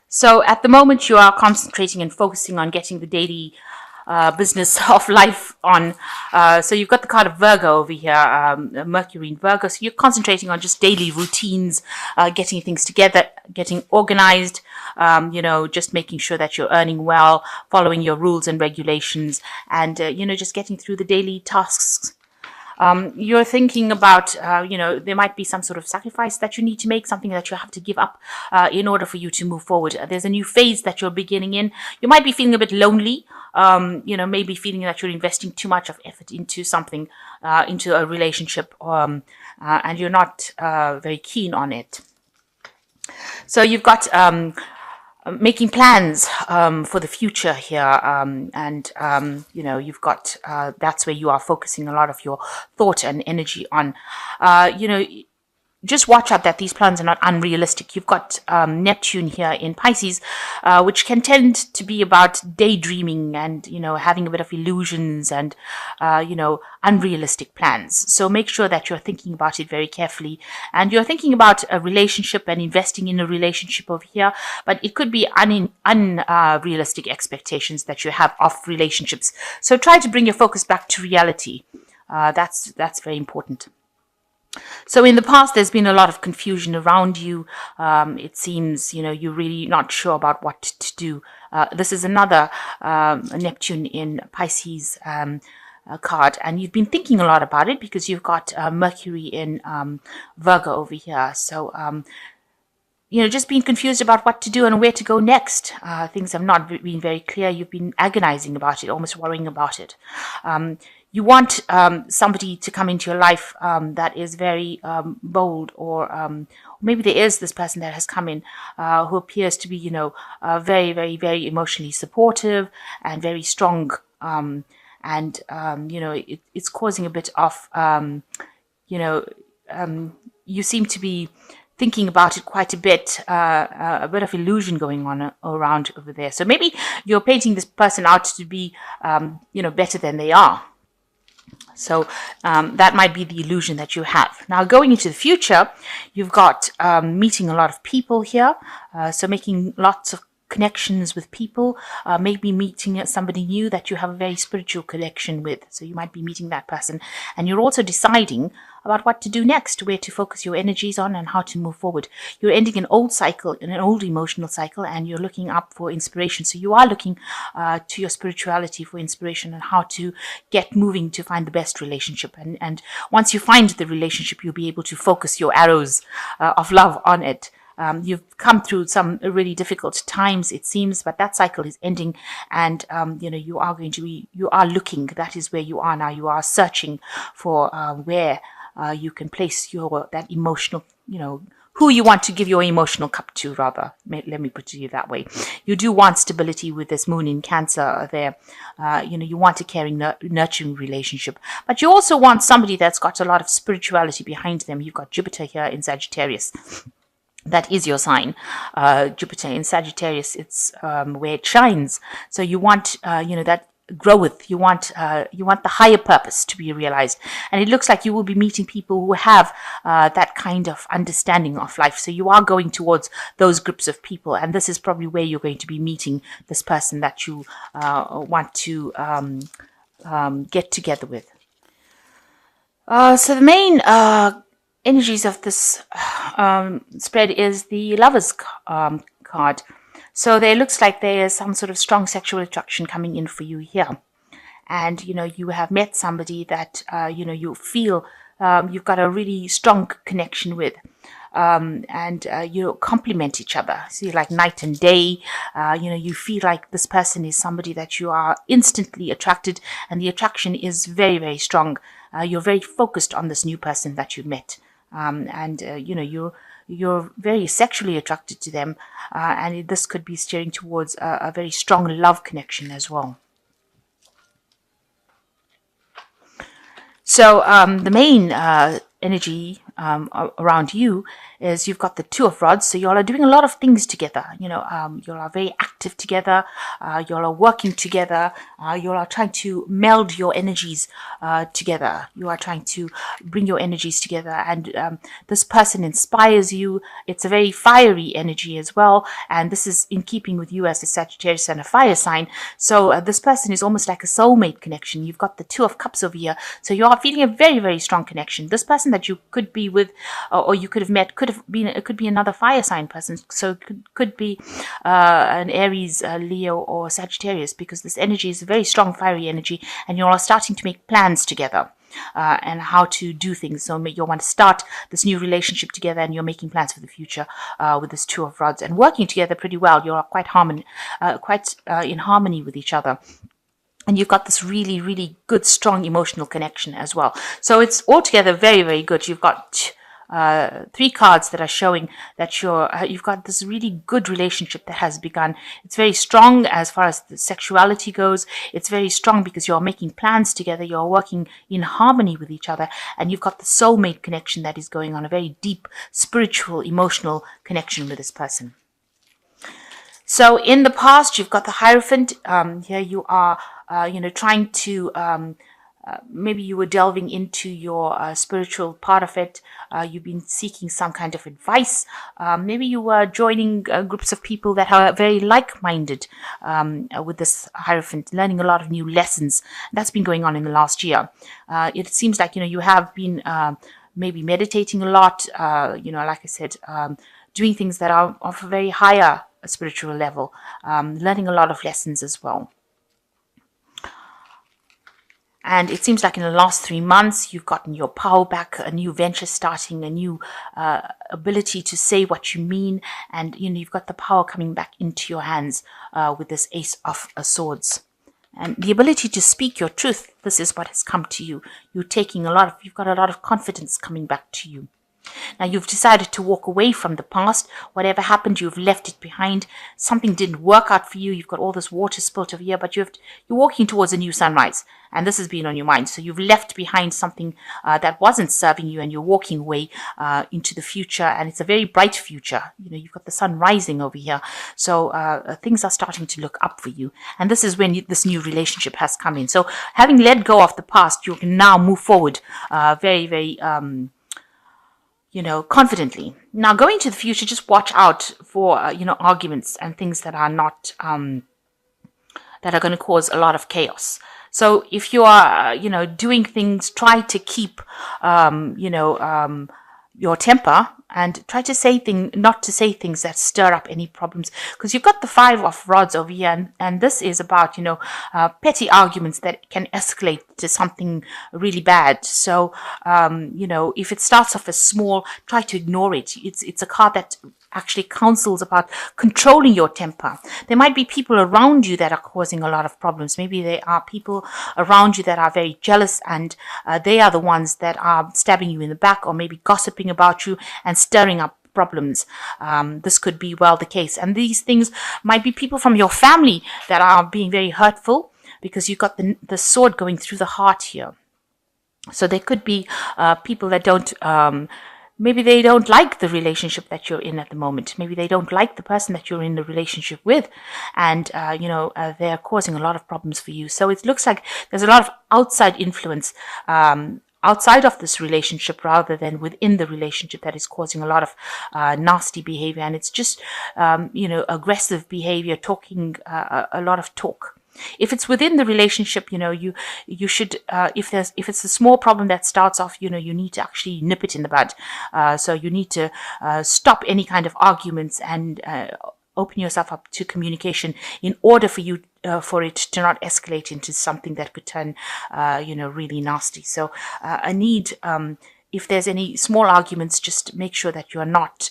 So at the moment, you are concentrating and focusing on getting the daily business of life on. So you've got the card of Virgo over here, Mercury in Virgo. So you're concentrating on just daily routines, getting things together, getting organized, just making sure that you're earning well, following your rules and regulations, and, just getting through the daily tasks. You're thinking about, there might be some sort of sacrifice that you need to make, something that you have to give up in order for you to move forward. There's a new phase that you're beginning in. You might be feeling a bit lonely, maybe feeling that you're investing too much of effort into something, into a relationship, and you're not very keen on it. So you've got making plans for the future here, you've got that's where you are focusing a lot of your thought and energy on. Just watch out that these plans are not unrealistic. You've got Neptune here in Pisces, which can tend to be about daydreaming and, having a bit of illusions and, unrealistic plans. So make sure that you're thinking about it very carefully. And you're thinking about a relationship and investing in a relationship over here, but it could be unrealistic expectations that you have of relationships. So try to bring your focus back to reality. That's very important. So in the past, there's been a lot of confusion around you. It seems, you're really not sure about what to do. This is another Neptune in Pisces card, and you've been thinking a lot about it because you've got Mercury in Virgo over here. So, just being confused about what to do and where to go next. Things have not been very clear. You've been agonizing about it, almost worrying about it. You want somebody to come into your life that is very bold, or maybe there is this person that has come in who appears to be, very, very, very emotionally supportive and very strong. It's causing a bit of, you seem to be thinking about it quite a bit of illusion going on around over there. So maybe you're painting this person out to be, better than they are. So that might be the illusion that you have. Now, going into the future, you've got meeting a lot of people here. So making lots of connections with people, maybe meeting somebody new that you have a very spiritual connection with. So you might be meeting that person, and you're also deciding about what to do next, where to focus your energies on, and how to move forward. You're ending an old cycle, an old emotional cycle, and you're looking up for inspiration. So you are looking to your spirituality for inspiration on how to get moving to find the best relationship. And once you find the relationship, you'll be able to focus your arrows of love on it. You've come through some really difficult times, it seems, but that cycle is ending, and you are looking. That is where you are now. You are searching for where you can place that emotional, who you want to give your emotional cup to, rather. Let me put it that way. You do want stability with this moon in Cancer there. You want a caring, nurturing relationship, but you also want somebody that's got a lot of spirituality behind them. You've got Jupiter here in Sagittarius. That is your sign. Jupiter in Sagittarius, it's where it shines. So you want, that growth. You want the higher purpose to be realized. And it looks like you will be meeting people who have that kind of understanding of life. So you are going towards those groups of people. And this is probably where you're going to be meeting this person that you want to get together with. So the main energies of this spread is the Lovers card. So there looks like there is some sort of strong sexual attraction coming in for you here. And, you have met somebody that, you feel you've got a really strong connection with. You complement each other. So you're like night and day. You feel like this person is somebody that you are instantly attracted, and the attraction is very, very strong. You're very focused on this new person that you've met. You're very sexually attracted to them, and this could be steering towards a very strong love connection as well. So the main energy around you is you've got the Two of Rods. So you all are doing a lot of things together. You all are very active together. You all are working together. You all are trying to meld your energies together. You are trying to bring your energies together. And this person inspires you. It's a very fiery energy as well. And this is in keeping with you as a Sagittarius and a fire sign. So this person is almost like a soulmate connection. You've got the Two of Cups over here. So you are feeling a very, very strong connection. This person that you could be with or you could have met it could be another fire sign person. So it could be an Aries, Leo, or Sagittarius, because this energy is a very strong fiery energy, and you're all starting to make plans together. And how to do things. So you want to start this new relationship together, and you're making plans for the future with this Two of Rods and working together pretty well. You're quite in harmony with each other. And you've got this really, really good, strong emotional connection as well. So it's altogether very, very good. You've got 3 cards that are showing that you've got this really good relationship that has begun. It's very strong as far as the sexuality goes. It's very strong because you're making plans together. You're working in harmony with each other, and you've got the soulmate connection that is going on, a very deep spiritual, emotional connection with this person. So in the past, you've got the Hierophant. Here you are, trying to, maybe you were delving into your spiritual part of it. You've been seeking some kind of advice. Maybe you were joining groups of people that are very like-minded with this Hierophant, learning a lot of new lessons. That's been going on in the last year. It seems like, you have been maybe meditating a lot, like I said, doing things that are of a very higher spiritual level, learning a lot of lessons as well. And it seems like in the last 3 months, you've gotten your power back, a new venture starting, a new ability to say what you mean. And, you've got the power coming back into your hands with this Ace of Swords. And the ability to speak your truth, this is what has come to you. You've got a lot of confidence coming back to you. Now you've decided to walk away from the past. Whatever happened, you've left it behind. Something didn't work out for you. You've got all this water spilt over here, but you're walking towards a new sunrise. And this has been on your mind. So you've left behind something that wasn't serving you, and you're walking away into the future. And it's a very bright future. You've got the sun rising over here. So things are starting to look up for you. And this is when this new relationship has come in. So having let go of the past, you can now move forward very, very confidently. Now, going to the future, just watch out for, arguments and things that are not, that are going to cause a lot of chaos. So if you are, doing things, try to keep, your temper, and try to not to say things that stir up any problems, because you've got the Five of Rods over here, and this is about, petty arguments that can escalate to something really bad. So, if it starts off as small, try to ignore it. It's a card that actually counsels about controlling your temper. There might be people around you that are causing a lot of problems. Maybe there are people around you that are very jealous, and they are the ones that are stabbing you in the back, or maybe gossiping about you and stirring up problems. This could be the case. And these things might be people from your family that are being very hurtful, because you've got the sword going through the heart here. So there could be people that don't maybe they don't like the relationship that you're in at the moment. Maybe they don't like the person that you're in the relationship with. And, they're causing a lot of problems for you. So it looks like there's a lot of outside influence outside of this relationship rather than within the relationship that is causing a lot of nasty behavior. And it's just, aggressive behavior, talking, a lot of talk. If it's within the relationship, you should, if it's a small problem that starts off, you need to actually nip it in the bud. So you need to stop any kind of arguments and open yourself up to communication in order for you for it to not escalate into something that could turn, really nasty. So I need, if there's any small arguments, just make sure that you are not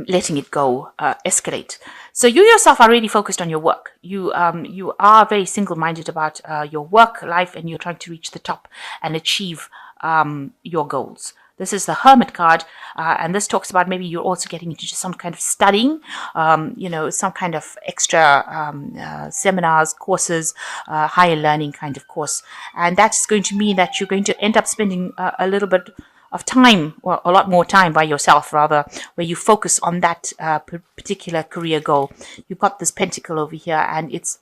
letting it go escalate. So you yourself are really focused on your work. You are very single-minded about your work life, and you're trying to reach the top and achieve your goals. This is the Hermit card, and this talks about maybe you're also getting into some kind of studying, some kind of extra seminars, courses, higher learning kind of course. And that's going to mean that you're going to end up spending a little bit of time, or a lot more time by yourself, rather, where you focus on that particular career goal. You've got this pentacle over here, and it's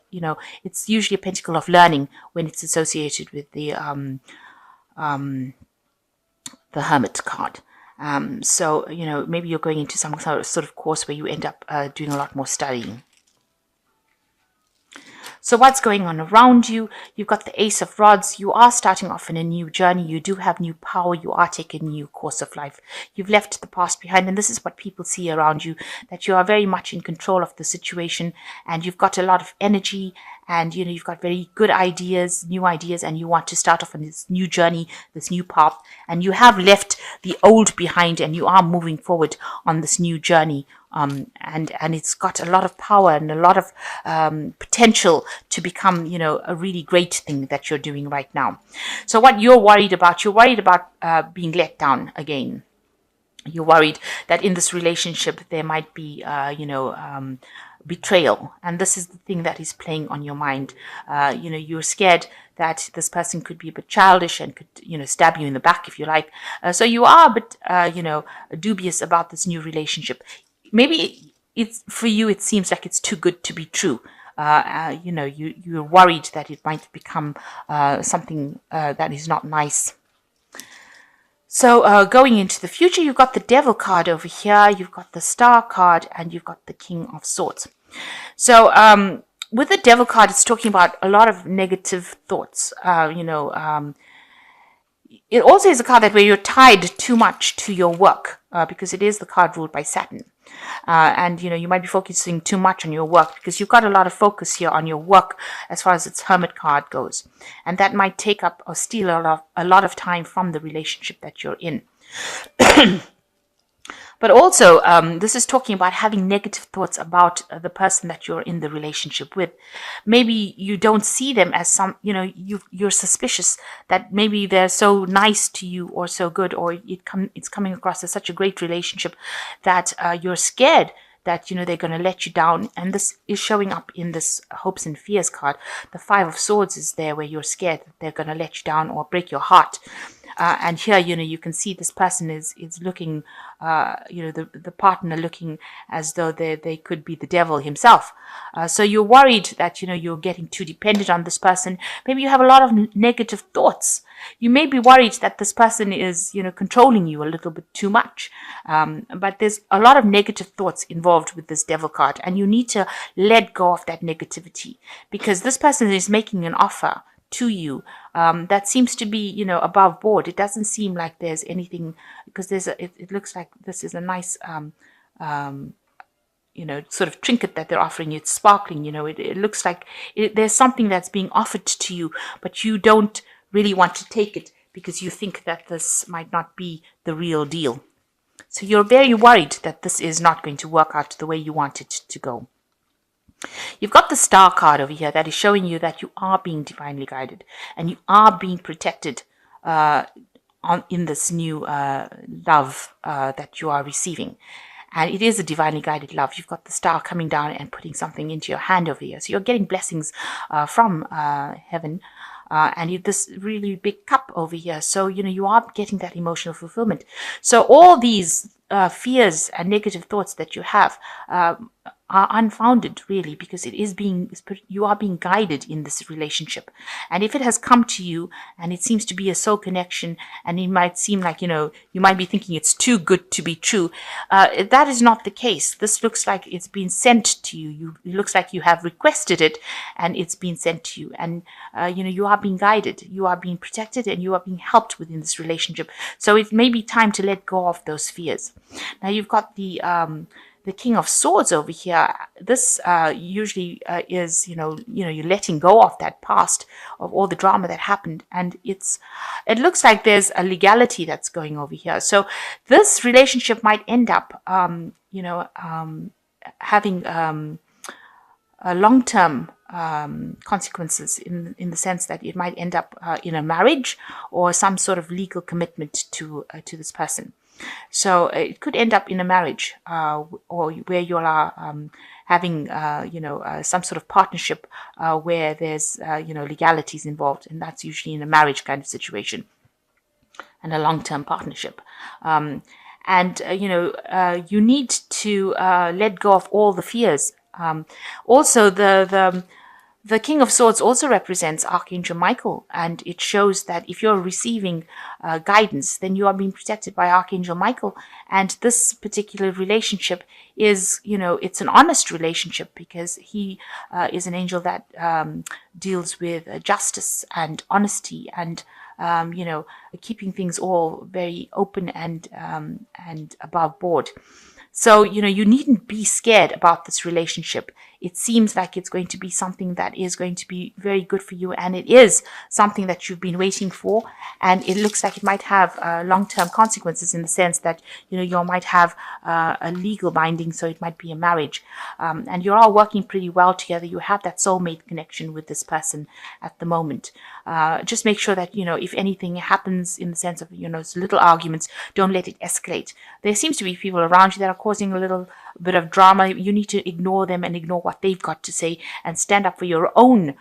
usually a pentacle of learning when it's associated with the Hermit card. So maybe you're going into some sort of course where you end up doing a lot more studying. So what's going on around you? You've got the Ace of Rods. You are starting off in a new journey. You do have new power. You are taking a new course of life. You've left the past behind, and this is what people see around you, that you are very much in control of the situation, and you've got a lot of energy, and you've got very good ideas, new ideas, and you want to start off on this new journey, this new path, and you have left the old behind, and you are moving forward on this new journey. And it's got a lot of power and a lot of potential to become, a really great thing that you're doing right now. So what you're worried about being let down again. You're worried that in this relationship there might be, betrayal, and this is the thing that is playing on your mind. You're scared that this person could be a bit childish and could, stab you in the back, if you like. So you are a bit, dubious about this new relationship. Maybe it's for you, it seems like it's too good to be true. You're worried that it might become something that is not nice. So going into the future, you've got the Devil card over here, you've got the Star card, and you've got the King of Swords. So with the Devil card, it's talking about a lot of negative thoughts. It also is a card that where you're tied too much to your work, because it is the card ruled by Saturn. And you might be focusing too much on your work because you've got a lot of focus here on your work as far as its Hermit card goes, and that might take up or steal a lot of time from the relationship that you're in. But also, this is talking about having negative thoughts about the person that you're in the relationship with. Maybe you don't see them as you're suspicious that maybe they're so nice to you or so good, or it's coming across as such a great relationship that you're scared that they're going to let you down. And this is showing up in this Hopes and Fears card. The Five of Swords is there, where you're scared that they're going to let you down or break your heart. And here, you can see this person is looking, the partner looking as though they could be the devil himself. So you're worried that, you're getting too dependent on this person. Maybe you have a lot of negative thoughts. You may be worried that this person is, controlling you a little bit too much. But there's a lot of negative thoughts involved with this Devil card, and you need to let go of that negativity, because this person is making an offer to you that seems to be above board. It doesn't seem like there's anything, because it looks like this is a nice sort of trinket that they're offering you. It's sparkling. It looks like there's something that's being offered to you, but you don't really want to take it because you think that this might not be the real deal. So you're very worried that this is not going to work out the way you want it to go. You've got the Star card over here that is showing you that you are being divinely guided and you are being protected in this new love that you are receiving. And it is a divinely guided love. You've got the Star coming down and putting something into your hand over here. So you're getting blessings from heaven. And this really big cup over here. So, you are getting that emotional fulfillment. So all these fears and negative thoughts that you have are unfounded, really, because you are being guided in this relationship. And if it has come to you and it seems to be a soul connection, and it might seem like, you might be thinking it's too good to be true, that is not the case. This looks like it's been sent to you. It looks like you have requested it and it's been sent to you. And, you are being guided, you are being protected, and you are being helped within this relationship. So it may be time to let go of those fears. Now you've got the King of Swords over here. This usually is, you're letting go of that past, of all the drama that happened, and it looks like there's a legality that's going over here. So this relationship might end up, having long-term consequences in the sense that it might end up in a marriage or some sort of legal commitment to this person. So it could end up in a marriage or where you are having, some sort of partnership where there's, legalities involved. And that's usually in a marriage kind of situation and a long-term partnership. You need to let go of all the fears. Also, the King of Swords also represents Archangel Michael, and it shows that if you're receiving guidance, then you are being protected by Archangel Michael. And this particular relationship is, it's an honest relationship because he is an angel that deals with justice and honesty and keeping things all very open and above board. So, you needn't be scared about this relationship. It seems like it's going to be something that is going to be very good for you. And it is something that you've been waiting for. And it looks like it might have long-term consequences in the sense that, you might have a legal binding. So it might be a marriage. And you're all working pretty well together. You have that soulmate connection with this person at the moment. Just make sure that, if anything happens in the sense of, little arguments, don't let it escalate. There seems to be people around you that are causing a little bit of drama. You need to ignore them and ignore what they've got to say and stand up for your own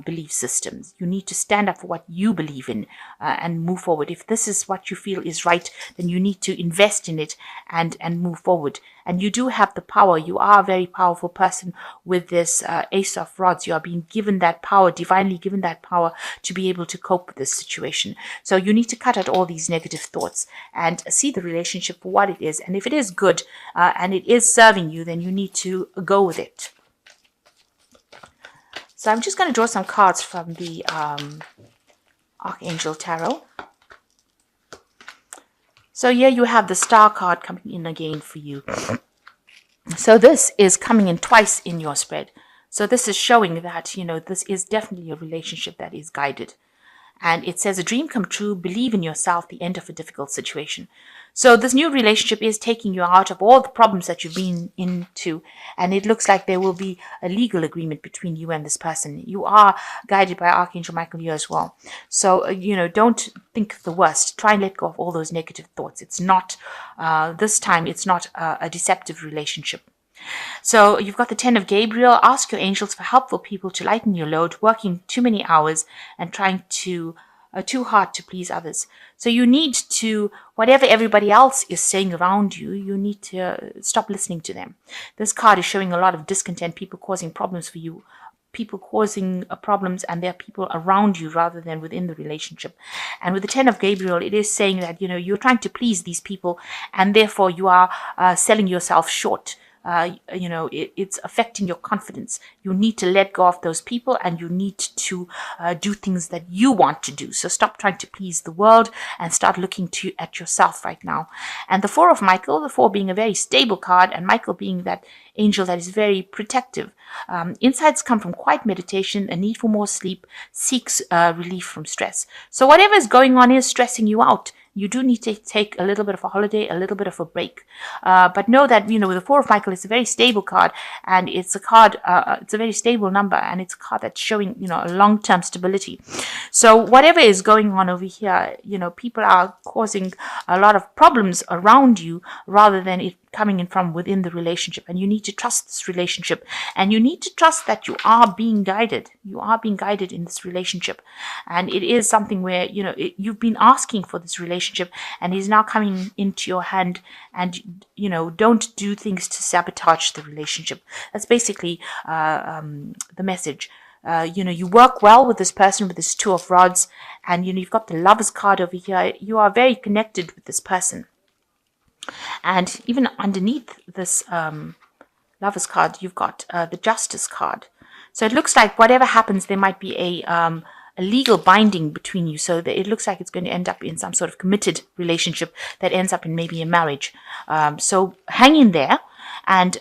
belief systems. You need to stand up for what you believe in and move forward. If this is what you feel is right, then you need to invest in it and move forward. And you do have the power. You are a very powerful person with this Ace of Rods. You are being given that power, divinely given that power to be able to cope with this situation. So you need to cut out all these negative thoughts and see the relationship for what it is. And if it is good and it is serving you, then you need to go with it. So I'm just going to draw some cards from the Archangel Tarot. So here you have the Star card coming in again for you. So this is coming in twice in your spread. So this is showing that, this is definitely a relationship that is guided. And it says, a dream come true, believe in yourself, the end of a difficult situation. So this new relationship is taking you out of all the problems that you've been into. And it looks like there will be a legal agreement between you and this person. You are guided by Archangel Michael here as well. So, don't think the worst. Try and let go of all those negative thoughts. It's not, this time, it's not a deceptive relationship. So you've got the 10 of Gabriel. Ask your angels for helpful people to lighten your load, working too many hours and trying too hard to please others. So you need to, whatever everybody else is saying around you, you need to stop listening to them. This card is showing a lot of discontent, people causing problems for you, people causing problems, and there are people around you rather than within the relationship. And with the 10 of Gabriel, it is saying that, you're trying to please these people and therefore you are selling yourself short. It's affecting your confidence. You need to let go of those people and you need to do things that you want to do. So stop trying to please the world and start looking at yourself right now. And the 4 of Michael, the 4 being a very stable card and Michael being that angel that is very protective. Insights come from quiet meditation, a need for more sleep, seeks relief from stress. So whatever is going on is stressing you out. You do need to take a little bit of a holiday, a little bit of a break. But know that, with the 4 of Michael, it's a very stable card and it's a card, it's a very stable number and it's a card that's showing, a long-term stability. So whatever is going on over here, people are causing a lot of problems around you rather than it coming in from within the relationship. And you need to trust this relationship and you need to trust that you are being guided. You are being guided in this relationship. And it is something where, you've been asking for this relationship and it is now coming into your hand and, don't do things to sabotage the relationship. That's basically the message. You work well with this person, with this 2 of Rods, and, you've got the Lovers card over here. You are very connected with this person. And even underneath this Lovers card, you've got the Justice card. So it looks like whatever happens, there might be a legal binding between you. So that it looks like it's going to end up in some sort of committed relationship that ends up in maybe a marriage. So hang in there. And,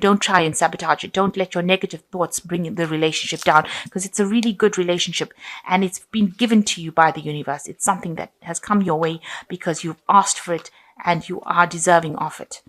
don't try and sabotage it. Don't let your negative thoughts bring the relationship down because it's a really good relationship and it's been given to you by the universe. It's something that has come your way because you've asked for it and you are deserving of it.